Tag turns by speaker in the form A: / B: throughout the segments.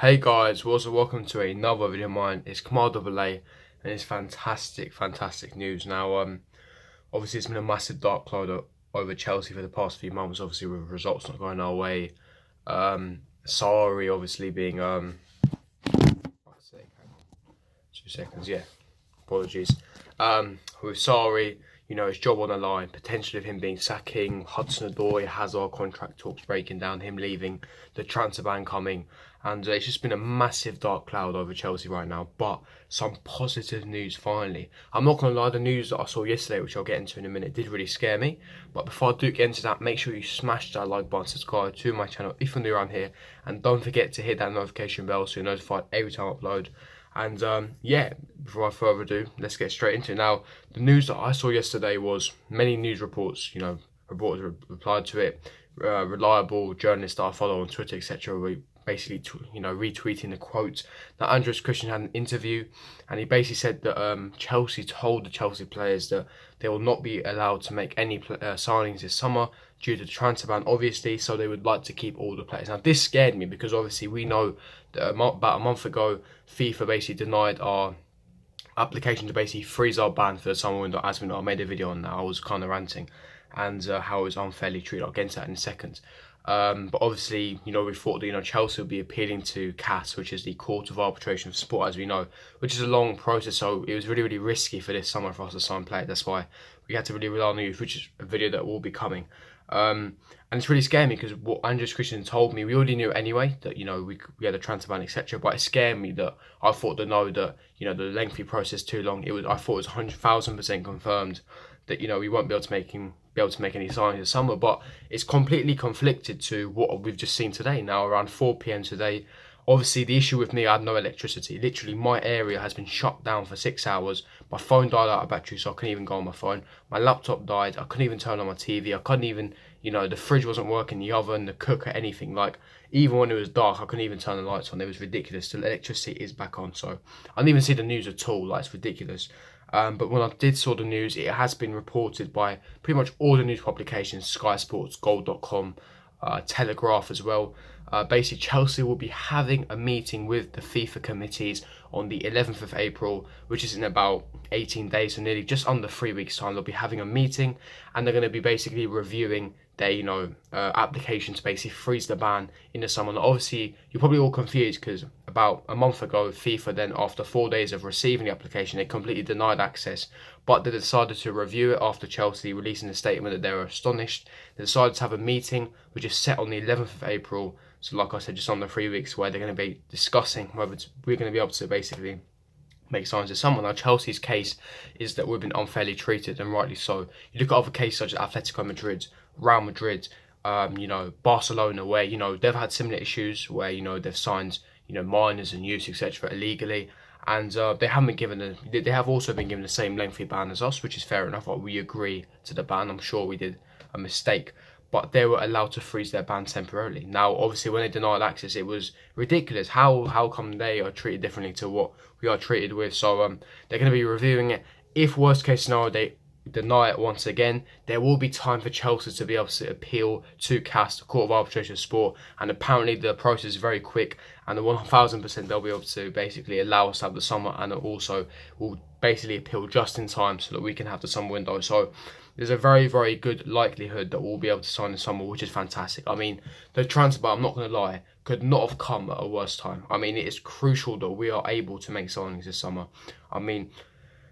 A: Hey guys, welcome to another video of mine. It's Kamal AA and it's fantastic news. Now, obviously it's been a massive dark cloud over Chelsea for the past few months, obviously with results not going our way. Sorry, obviously being, 2 seconds, yeah, apologies. With Sarri, his job on the line, potentially of him being sacking, Hudson-Odoi, Hazard contract talks breaking down, him leaving, the transfer ban coming, and it's just been a massive dark cloud over Chelsea right now. But some positive news finally. I'm not going to lie, the news that I saw yesterday, which I'll get into in a minute, did really scare me. But before I do get into that, make sure you smash that like button, subscribe to my channel if you're new around here, and don't forget to hit that notification bell so you're notified every time I upload. And yeah, before I further ado, let's get straight into it. Now, the news that I saw yesterday was many news reports, reporters replied to it, reliable journalists that I follow on Twitter, etc. were basically, retweeting the quote that Andreas Christian had an interview, and he basically said that Chelsea told the Chelsea players that they will not be allowed to make any signings this summer due to the transfer ban, obviously, so they would like to keep all the players. Now, this scared me because obviously we know that about a month ago, FIFA basically denied our application to basically freeze our ban for the summer window. As we know, I made a video on that. I was kind of ranting and how it was unfairly treated. I'll get into that in a second. But obviously, we thought that, Chelsea would be appealing to CAS, which is the Court of Arbitration of Sport, as we know, which is a long process. So it was really risky for this summer for us to sign players. That's why we had to really rely on the youth, which is a video that will be coming. And it's really scared me because what Andreas Christian told me, we already knew anyway, that, we had a transfer ban, etc. But it scared me that I thought that the lengthy process too long. I thought it was 100,000% confirmed that, we won't be able to make any signings this summer. But it's completely conflicted to what we've just seen today. Now, around 4 PM today, obviously the issue with me, I had no electricity. Literally, my area has been shut down for 6 hours. My phone died out of battery, so I couldn't even go on my phone. My laptop died. I couldn't even turn on my TV. I couldn't even, the fridge wasn't working, the oven, the cooker, anything. Like, even when it was dark, I couldn't even turn the lights on. It was ridiculous. The electricity is back on, so I didn't even see the news at all. Like, it's ridiculous. But when I did saw the news, it has been reported by pretty much all the news publications, Sky Sports, Goal.com, Telegraph as well. Basically, Chelsea will be having a meeting with the FIFA committees on the 11th of April, which is in about 18 days, so nearly just under 3 weeks' time. They'll be having a meeting, and they're going to be basically reviewing their, application to basically freeze the ban in the summer. Now, obviously, you're probably all confused because about a month ago, FIFA then, after 4 days of receiving the application, they completely denied access. But they decided to review it after Chelsea releasing a statement that they were astonished. They decided to have a meeting, which is set on the 11th of April. So like I said, just under 3 weeks, where they're going to be discussing whether we're going to be able to basically make signs this summer. Now, Chelsea's case is that we've been unfairly treated, and rightly so. You look at other cases such as Atletico Madrid, Real Madrid, Barcelona, where, they've had similar issues where, they've signed, minors and youths, etc. illegally. And they haven't been given they have also been given the same lengthy ban as us, which is fair enough. Like, we agree to the ban. I'm sure we did a mistake, but they were allowed to freeze their ban temporarily. Now, obviously, when they denied access, it was ridiculous. How come they are treated differently to what we are treated with? So they're going to be reviewing it. If worst case scenario they deny it once again, there will be time for Chelsea to be able to appeal to CAS, the Court of Arbitration of Sport, and apparently the process is very quick, and the 1000% they'll be able to basically allow us to have the summer, and it also will basically appeal just in time so that we can have the summer window. So there's a very good likelihood that we'll be able to sign in summer, which is fantastic. I mean, the transfer ban, I'm not going to lie, could not have come at a worse time. I mean, it is crucial that we are able to make signings this summer. I mean,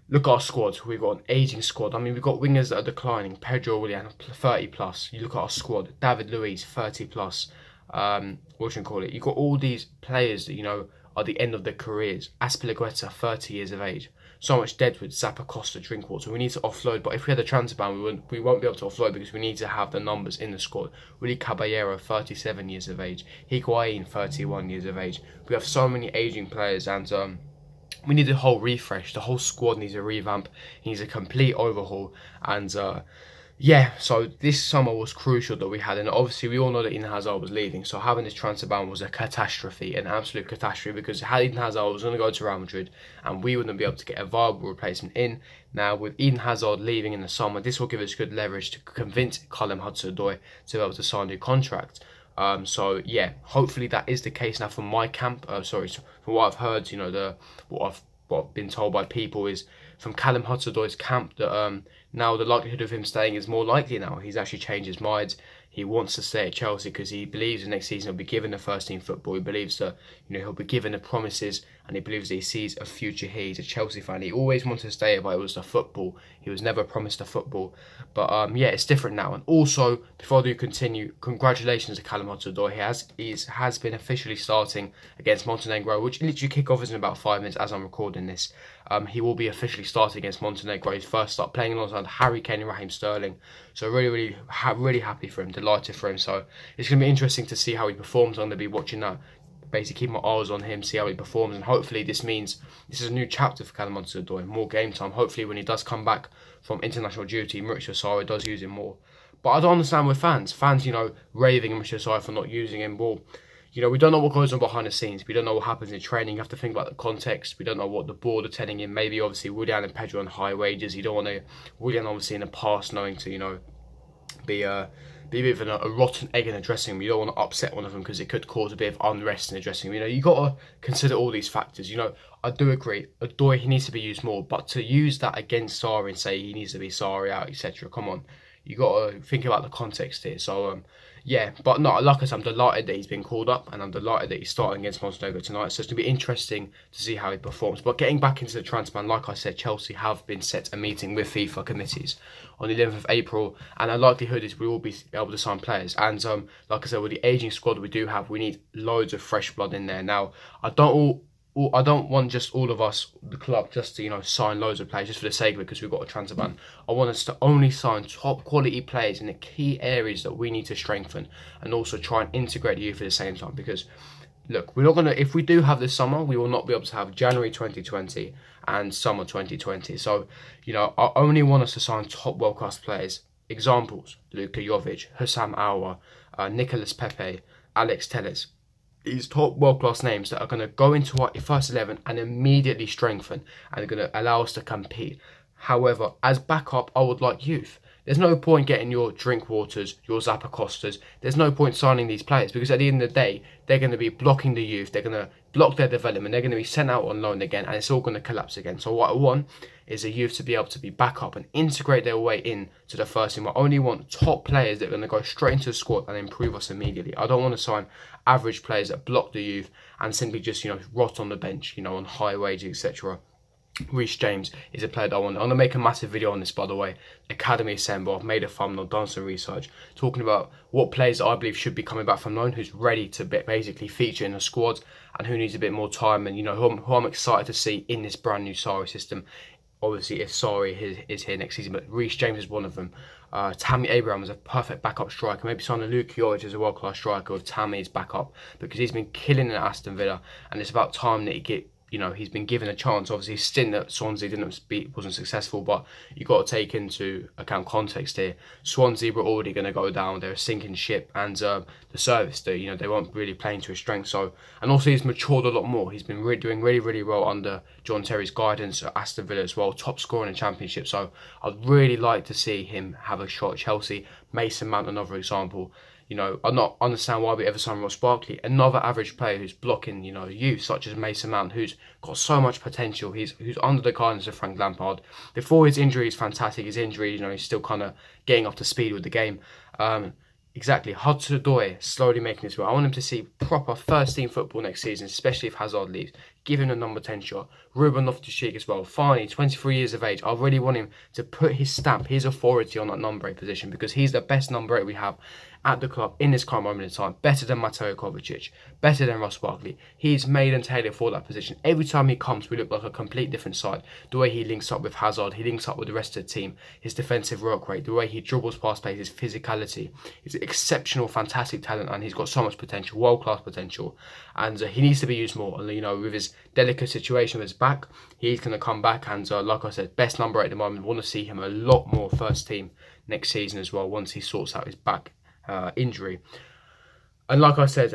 A: look at our squad. We've got an ageing squad. I mean, we've got wingers that are declining. Pedro Willian, 30 plus. You look at our squad. David Luiz, 30 plus. What should I call it? You've got all these players that, are the end of their careers. Aspilicueta, 30 years of age. So much Deadwood, Zappa, Costa, Drinkwater. We need to offload. But if we had a transfer ban, we won't be able to offload because we need to have the numbers in the squad. Willy Caballero, 37 years of age. Higuain, 31 years of age. We have so many ageing players, and we need a whole refresh. The whole squad needs a revamp. It needs a complete overhaul. And yeah, so this summer was crucial that we had. And obviously, we all know that Eden Hazard was leaving. So having this transfer ban was a catastrophe, an absolute catastrophe. Because had Eden Hazard was going to go to Real Madrid, and we wouldn't be able to get a viable replacement in. Now, with Eden Hazard leaving in the summer, this will give us good leverage to convince Callum Hudson-Odoi to be able to sign a new contract. So yeah, hopefully that is the case now from my camp. Sorry, from what I've heard, you know, what I've been told by people is from Callum Hudson-Odoi's camp that now the likelihood of him staying is more likely now. He's actually changed his mind. He wants to stay at Chelsea because he believes the next season he'll be given the first team football. He believes that, you know, he'll be given the promises, and he believes that he sees a future here. He's a Chelsea fan. He always wanted to stay, but it was the football. He was never promised the football. But yeah, it's different now. And also, before I do continue, congratulations to Callum Hudson-Odoi. He has been officially starting against Montenegro, which literally kick-off in about 5 minutes as I'm recording this. He will be officially starting against Montenegro. His first start, playing alongside Harry Kane and Raheem Sterling. So really happy for him, delighted for him. So it's going to be interesting to see how he performs. I'm going to be watching that, basically keep my eyes on him, see how he performs, and hopefully this means this is a new chapter for Callum Hudson-Odoi, more game time. Hopefully when he does come back from international duty, Mauricio Sarri does use him more. But I don't understand with fans, you know, raving at Mauricio Sarri for not using him. Well, you know, we don't know what goes on behind the scenes. We don't know what happens in training. You have to think about the context. We don't know what the board are telling him. Maybe, obviously, Willian and Pedro on high wages. You don't want to... Willian, obviously, in the past, knowing to, you know, be a bit of a rotten egg in the dressing room. You don't want to upset one of them because it could cause a bit of unrest in the dressing room. You know, you got to consider all these factors. You know, I do agree. Odoi, he needs to be used more. But to use that against Sarri and say he needs to be Sarri out, etc. Come on. You got to think about the context here. So, yeah, but no, like I said, I'm delighted that he's been called up, and I'm delighted that he's starting against Montenegro tonight. So it's going to be interesting to see how he performs. But getting back into the transfer ban, like I said, Chelsea have been set a meeting with FIFA committees on the 11th of April, and the likelihood is we will be able to sign players. And like I said, with the ageing squad we do have, we need loads of fresh blood in there. Now, I don't want just all of us, the club, just to, you know, sign loads of players just for the sake of it because we've got a transfer ban. I want us to only sign top quality players in the key areas that we need to strengthen, and also try and integrate the youth at the same time. Because, look, we're not going to, if we do have this summer, we will not be able to have January 2020 and summer 2020. So, you know, I only want us to sign top world-class players. Examples: Luka Jovic, Hussam Aouar, Nicolas Pepe, Alex Telles. These top world-class names that are going to go into our first 11 and immediately strengthen and are going to allow us to compete. However, as backup, I would like youth. There's no point getting your Drinkwaters, your Zappacostas. There's no point signing these players because at the end of the day, they're going to be blocking the youth. They're going to block their development. They're going to be sent out on loan again, and it's all going to collapse again. So what I want is the youth to be able to be back up and integrate their way in to the first team. I only want top players that are going to go straight into the squad and improve us immediately. I don't want to sign average players that block the youth and simply just, you know, rot on the bench, you know, on high wages, etc. Reece James is a player that I want. I'm going to make a massive video on this, by the way. Academy Assemble. I've made a thumbnail, done some research, talking about what players I believe should be coming back from loan, who's ready to basically feature in the squad, and who needs a bit more time, and, you know, who I'm excited to see in this brand new Sarri system. Obviously, if Sarri is here next season, but Reece James is one of them. Tammy Abraham is a perfect backup striker. Maybe sign Luka Jovic as a world-class striker with Tammy's backup, because he's been killing at Aston Villa, and it's about time that he get, you know, he's been given a chance. Obviously, his stint at Swansea wasn't successful, but you've got to take into account context here. Swansea were already going to go down; they're a sinking ship, and the service, you know, they weren't really playing to his strength. So, and also he's matured a lot more. He's been doing really well under John Terry's guidance at Aston Villa as well, top scorer in the Championship. So, I'd really like to see him have a shot at Chelsea. Mason Mount, another example. You know, I don't understand why we ever signed Ross Barkley, another average player who's blocking, you know, youth such as Mason Mount, who's got so much potential. Who's under the guidance of Frank Lampard. Before his injury, he's fantastic. His injury, you know, he's still kind of getting up to speed with the game. Exactly, Hudson-Odoi slowly making his way. I want him to see proper first team football next season, especially if Hazard leaves. Give him a number 10 shot. Ruben Loftus-Cheek as well. Finally, 23 years of age. I really want him to put his stamp, his authority on that number 8 position, because he's the best number 8 we have at the club in this current moment in time. Better than Mateo Kovacic. Better than Ross Barkley. He's made and tailored for that position. Every time he comes, we look like a complete different side. The way he links up with Hazard, he links up with the rest of the team. His defensive work rate, the way he dribbles past players, his physicality. He's exceptional, fantastic talent, and he's got so much potential, world-class potential. And he needs to be used more. And, you know, with his delicate situation with his back, he's going to come back, and like I said, best number 8 at the moment. Want to see him a lot more first team next season as well, once he sorts out his back injury. And like I said,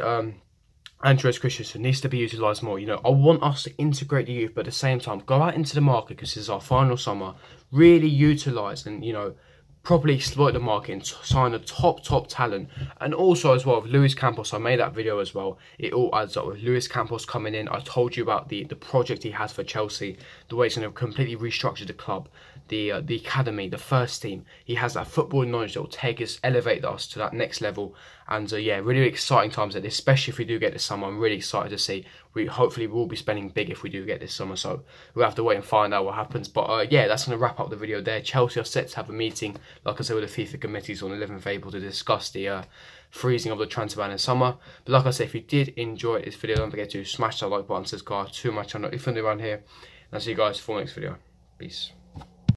A: Andreas Christensen needs to be utilised more. You know, I want us to integrate the youth, but at the same time, go out into the market, because this is our final summer, really utilise and, you know, properly exploit the market and sign a top talent. And also as well with Luis Campos, I made that video as well. It all adds up with Luis Campos coming in. I told you about the project he has for Chelsea, the way he's going to completely restructure the club, the academy, the first team. He has that football knowledge that will take us, elevate us to that next level. And yeah, really exciting times at this, especially if we do get this summer. I'm really excited to see. We hopefully will be spending big if we do get this summer, so we'll have to wait and find out what happens. But yeah, that's going to wrap up the video there. Chelsea are set to have a meeting, like I said, with the FIFA committees on 11th of April to discuss the freezing of the transfer ban in summer. But like I said, if you did enjoy this video, don't forget to smash that like button, subscribe to my channel if you're new around here. And I'll see you guys for the next video. Peace.